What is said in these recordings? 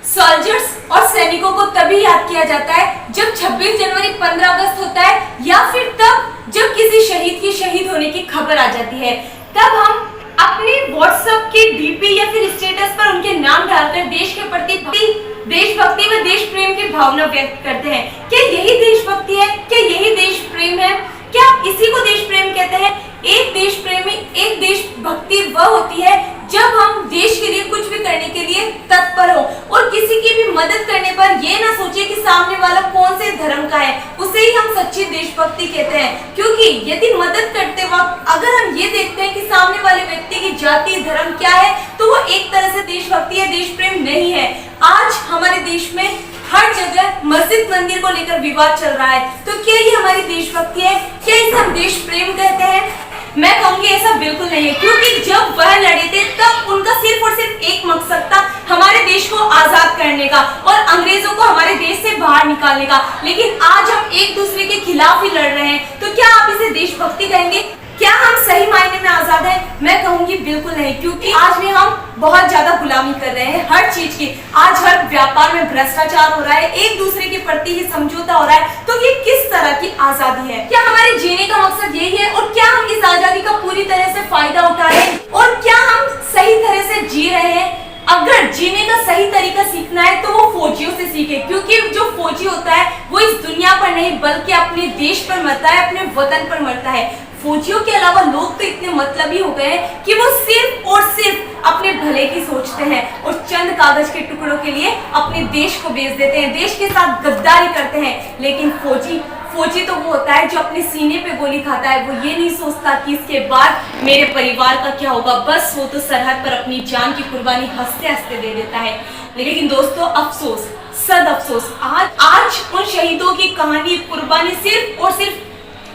Soldiers और सैनिकों को तभी याद किया जाता है जब 26 जनवरी 15 अगस्त होता है या फिर तब जब किसी शहीद की शहीद होने की खबर आ जाती है। तब हम अपने व्हाट्सएप के डीपी या फिर स्टेटस पर उनके नाम डालकर देश के प्रति देशभक्ति व देश प्रेम की भावना व्यक्त करते हैं। क्या यही देशभक्ति है? क्या यही देश प्रेम है? क्या इसी को देश प्रेम कहते हैं? एक देश प्रेमी, एक देशभक्ति वह होती है जब हम देश के लिए कुछ भी करने के लिए तत्पर हो और किसी की भी मदद करने पर ये ना सोचे कि सामने वाला कौन से धर्म का है, उसे ही हम सच्ची देशभक्ति कहते हैं। क्योंकि यदि मदद करते वक्त अगर हम ये देखते हैं कि सामने वाले व्यक्ति की जाति धर्म क्या है, तो वो एक तरह से देशभक्ति या देश प्रेम नहीं है। आज हमारे देश में हर जगह मस्जिद मंदिर को लेकर विवाद चल रहा है, तो क्या ये हमारी देशभक्ति है? क्या इसे हम देश प्रेम कहते हैं? मैं कहूंगी ऐसा बिल्कुल नहीं है, क्योंकि जब वह लड़े थे तब उनका सिर्फ और सिर्फ एक मकसद था, हमारे देश को आजाद करने का और अंग्रेजों को हमारे देश से बाहर निकालने का। लेकिन आज हम एक दूसरे के खिलाफ ही लड़ रहे हैं, तो क्या आप इसे देशभक्ति कहेंगे? क्या हम सही मायने में आजाद हैं? मैं कहूंगी बिल्कुल नहीं, क्योंकि आज में हम बहुत ज्यादा गुलामी कर रहे हैं हर चीज की। आज हर व्यापार में भ्रष्टाचार हो रहा है, एक दूसरे के प्रति ही समझौता हो रहा है। तो ये किस तरह की आजादी है? क्या हमारे जीने का मकसद यही है? और क्या हम इस आजादी का पूरी तरह से फायदा उठा रहे हैं? और क्या हम सही तरह से जी रहे हैं? अगर जीने का सही तरीका सीखना है तो वो फौजियों से सीखे, क्योंकि जो फौजी होता है वो इस दुनिया पर नहीं बल्कि अपने देश पर मरता है, अपने वतन पर मरता है। फौजियों के अलावा लोग तो इतने मतलबी हो गए हैं कि वो सिर्फ और सिर्फ अपने भले की सोचते हैं और चंद कागज के टुकड़ों के लिए अपने देश को बेच देते हैं, देश के साथ गद्दारी करते हैं। लेकिन फौजी तो वो होता है जो अपने सीने पे गोली खाता है, वो ये नहीं सोचता कि इसके बाद मेरे परिवार का क्या होगा। बस वो तो सरहद पर अपनी जान की कुर्बानी हंसते हंसते दे देता है। लेकिन दोस्तों अफसोस, सद अफसोस, आज उन शहीदों की कहानी, कुर्बानी सिर्फ और सिर्फ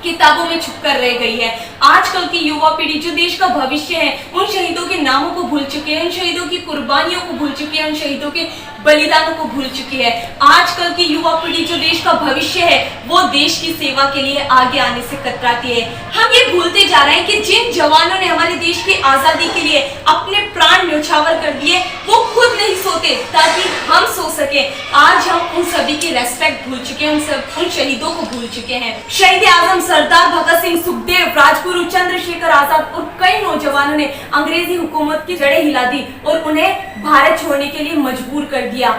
किताबों में छुप कर रह गई है। आजकल की युवा पीढ़ी जो देश का भविष्य है, उन शहीदों के नामों को भूल चुके हैं, उन शहीदों की कुर्बानियों को भूल चुके हैं, उन शहीदों के बलिदानों को भूल चुकी है। आजकल की युवा पीढ़ी जो देश का भविष्य है, वो देश की सेवा के लिए आगे आने से कतराती है। हम ये भूलते जा रहे हैं कि जिन जवानों ने हमारे देश की आजादी के लिए अपने प्राण न्यौछावर कर दिए, वो खुद नहीं सोते ताकि हम सो सके। आज हम उन सभी की रेस्पेक्ट भूल चुके हैं, उन शहीदों को भूल चुके हैं। शहीद आजम सरदार भगत सिंह, सुखदेव, राजगुरु, चंद्रशेखर आजाद और कई नौजवानों ने अंग्रेजी हुकूमत की जड़ें हिला दी और उन्हें भारत छोड़ने के लिए मजबूर कर दिया।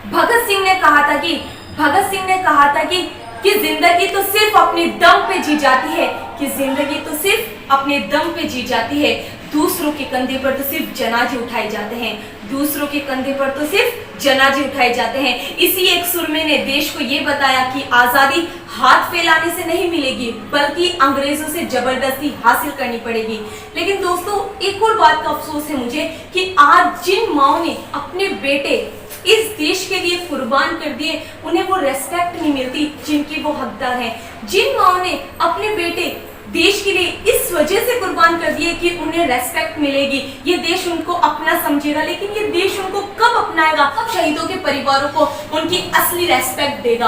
भगत सिंह ने कहा था कि जिंदगी तो सिर्फ अपने दम पे जी जाती है, कि जिंदगी तो सिर्फ अपने दम पे जी जाती है। दूसरों के कंधे पर तो सिर्फ जनाजे उठाए जाते हैं, दूसरों के कंधे पर तो सिर्फ जनाजे उठाए जाते हैं। इसी एक सुरमे ने देश को ये बताया कि आजादी हाथ फैलाने से नहीं मिलेगी, बल्कि अंग्रेजों से जबरदस्ती हासिल करनी पड़ेगी। लेकिन दोस्तों एक और बात का अफसोस है मुझे कि आज जिन माओ ने अपने बेटे इस देश के लिए कुर्बान कर दिए, उन्हें वो रेस्पेक्ट नहीं मिलती जिनकी वो हकदार हैं। जिन माओ ने अपने बेटे देश के लिए इस वजह से कुर्बान कर दिए कि उन्हें रेस्पेक्ट मिलेगी, ये देश उनको अपना समझेगा, लेकिन ये देश उनको कब अपनाएगा, कब शहीदों के परिवारों को उनकी असली रेस्पेक्ट देगा।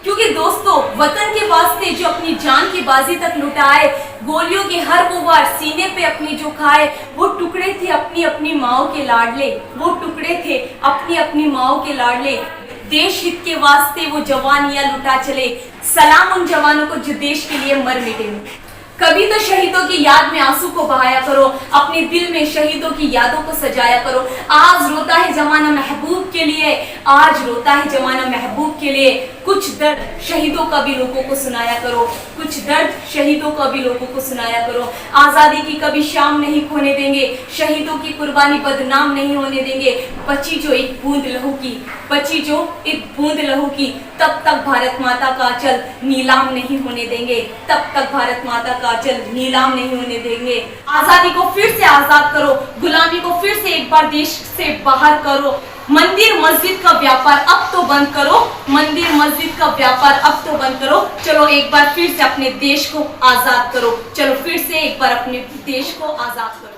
क्योंकि दोस्तों वतन के वास्ते जो अपनी जान की बाजी तक लुटाए, गोलियों के हर वो वार सीने पे अपनी जो खाए, वो टुकड़े थे अपनी अपनी माओ के लाडले, वो टुकड़े थे अपनी अपनी माओ के लाडले। देश हित के वास्ते वो जवानियां लुटा चले, सलाम उन जवानों को जो देश के लिए मर मिटे। कभी तो शहीदों की याद में आंसू को बहाया करो, अपने दिल में शहीदों की यादों को सजाया करो। आज रोता है जमाना महबूब के लिए, आज रोता है जमाना महबूब के लिए। कुछ दर्द शहीदों का भी लोगों को सुनाया करो, कुछ दर्द शहीदों का भी लोगों को सुनाया करो। आजादी की कभी शाम नहीं खोने देंगे, शहीदों की कुर्बानी बदनाम नहीं होने देंगे। बची जो एक बूंद लहू की, तब तक भारत माता का आंचल नीलाम नहीं होने देंगे, तब तक भारत माता का आंचल नीलाम नहीं होने देंगे। आजादी को फिर से आजाद करो, गुलामी को फिर से एक बार देश से बाहर करो। मंदिर मस्जिद का व्यापार अब तो बंद करो, मंदिर मस्जिद का व्यापार अब तो बंद करो। चलो एक बार फिर से अपने देश को आजाद करो, चलो फिर से एक बार अपने देश को आजाद करो।